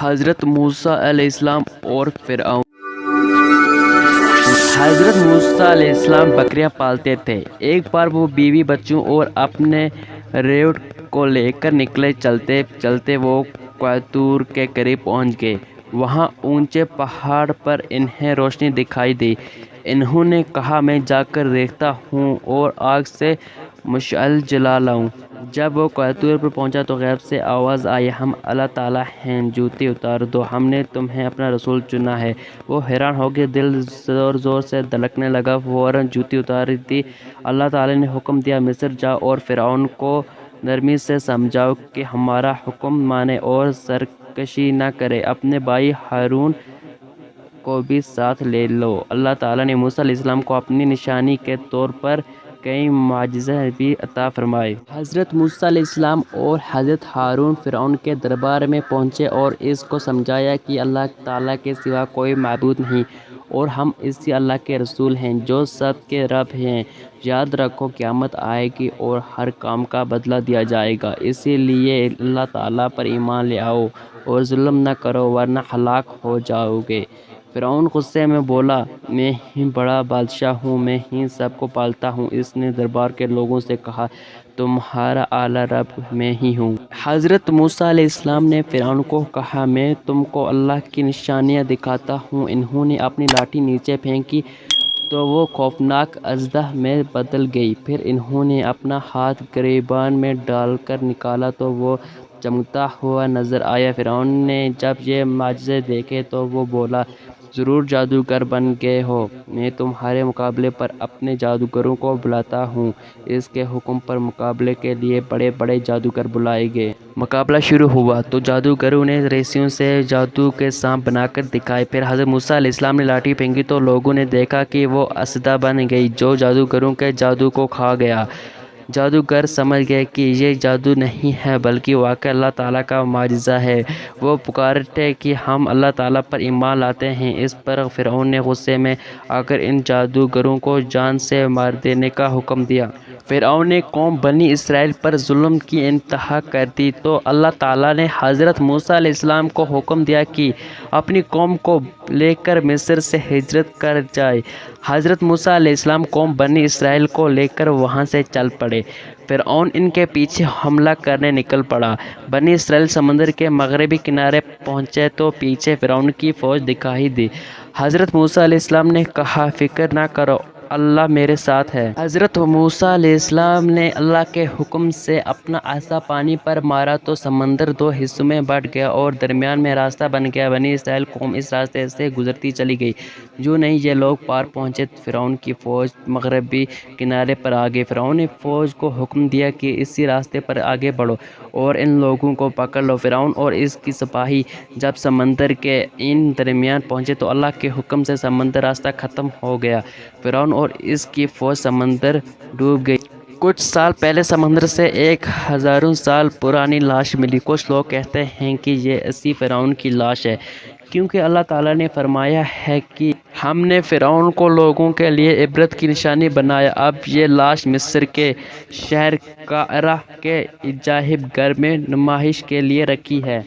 حضرت موسیٰ علیہ السلام اور فرعون۔ حضرت موسیٰ علیہ السلام بکریاں پالتے تھے۔ ایک بار وہ بیوی بچوں اور اپنے ریوڑ کو لے کر نکلے۔ چلتے چلتے وہ کوہ کے قریب پہنچ گئے۔ وہاں اونچے پہاڑ پر انہیں روشنی دکھائی دی۔ انہوں نے کہا میں جا کر دیکھتا ہوں اور آگ سے مشعل جلا لاؤں۔ جب وہ کوہ پر پہنچا تو غیب سے آواز آئی، ہم اللہ تعالیٰ ہیں، جوتی اتار دو، ہم نے تمہیں اپنا رسول چنا ہے۔ وہ حیران ہو گئے، دل زور زور سے دھڑکنے لگا۔ فوراً جوتی اتار دی۔ اللہ تعالیٰ نے حکم دیا، مصر جاؤ اور فرعون کو نرمی سے سمجھاؤ کہ ہمارا حکم مانے اور سرکشی نہ کرے۔ اپنے بھائی ہارون کو بھی ساتھ لے لو۔ اللہ تعالیٰ نے موسیٰ علیہ السلام کو اپنی نشانی کے طور پر کئی معجزے بھی عطا فرمائے۔ حضرت موسیٰ علیہ السلام اور حضرت ہارون فرعون کے دربار میں پہنچے اور اس کو سمجھایا کہ اللہ تعالیٰ کے سوا کوئی معبود نہیں اور ہم اسی اللہ کے رسول ہیں جو سب کے رب ہیں۔ یاد رکھو، قیامت آئے گی اور ہر کام کا بدلہ دیا جائے گا، اسی لیے اللہ تعالیٰ پر ایمان لے آؤ اور ظلم نہ کرو ورنہ ہلاک ہو جاؤ گے۔ فرعون غصے میں بولا، میں ہی بڑا بادشاہ ہوں، میں ہی سب کو پالتا ہوں۔ اس نے دربار کے لوگوں سے کہا، تمہارا اعلیٰ رب میں ہی ہوں۔ حضرت موسیٰ علیہ السلام نے فرعون کو کہا، میں تم کو اللہ کی نشانیاں دکھاتا ہوں۔ انہوں نے اپنی لاٹھی نیچے پھینکی تو وہ خوفناک اژدہا میں بدل گئی۔ پھر انہوں نے اپنا ہاتھ گریبان میں ڈال کر نکالا تو وہ چمکتا ہوا نظر آیا۔ فرعون نے جب یہ معجزے دیکھے تو وہ بولا، ضرور جادوگر بن گئے ہو، میں تمہارے مقابلے پر اپنے جادوگروں کو بلاتا ہوں۔ اس کے حکم پر مقابلے کے لیے بڑے بڑے جادوگر بلائے گئے۔ مقابلہ شروع ہوا تو جادوگروں نے رسیوں سے جادو کے سانپ بنا کر دکھائے۔ پھر حضرت موسیٰ علیہ السلام نے لاٹھی پھینکی تو لوگوں نے دیکھا کہ وہ اژدہا بن گئی جو جادوگروں کے جادو کو کھا گیا۔ جادوگر سمجھ گئے کہ یہ جادو نہیں ہے بلکہ واقعی اللہ تعالیٰ کا معجزہ ہے۔ وہ پکارتے کہ ہم اللہ تعالیٰ پر ایمان لاتے ہیں۔ اس پر فرعون نے غصے میں آ کر ان جادوگروں کو جان سے مار دینے کا حکم دیا۔ فرعون نے قوم بنی اسرائیل پر ظلم کی انتہا کر دی تو اللہ تعالیٰ نے حضرت موسیٰ علیہ السلام کو حکم دیا کہ اپنی قوم کو لے کر مصر سے ہجرت کر جائے۔ حضرت موسیٰ علیہ السلام قوم بنی اسرائیل کو لے کر وہاں سے چل پڑے۔ فرعون ان کے پیچھے حملہ کرنے نکل پڑا۔ بنی اسرائیل سمندر کے مغربی کنارے پہنچے تو پیچھے فرعون کی فوج دکھائی دی۔ حضرت موسیٰ علیہ السلام نے کہا، فکر نہ کرو، اللہ میرے ساتھ ہے۔ حضرت موسیٰ علیہ السلام نے اللہ کے حکم سے اپنا عصا پانی پر مارا تو سمندر دو حصوں میں بٹ گیا اور درمیان میں راستہ بن گیا۔ بنی اسرائیل قوم اس راستے سے گزرتی چلی گئی۔ جو نہیں یہ لوگ پار پہنچے، فرعون کی فوج مغربی کنارے پر آ گئی۔ فرعون نے فوج کو حکم دیا کہ اسی راستے پر آگے بڑھو اور ان لوگوں کو پکڑ لو۔ فرعون اور اس کی سپاہی جب سمندر کے ان درمیان پہنچے تو اللہ کے حکم سے سمندر راستہ ختم ہو گیا۔ فرعون اور اس کی فوج سمندر ڈوب گئی۔ کچھ سال پہلے سمندر سے ایک ہزاروں سال پرانی لاش ملی۔ کچھ لوگ کہتے ہیں کہ یہ اسی فرعون کی لاش ہے، کیونکہ اللہ تعالیٰ نے فرمایا ہے کہ ہم نے فرعون کو لوگوں کے لیے عبرت کی نشانی بنایا۔ اب یہ لاش مصر کے شہر قاہرہ کے عجائب گھر میں نمائش کے لیے رکھی ہے۔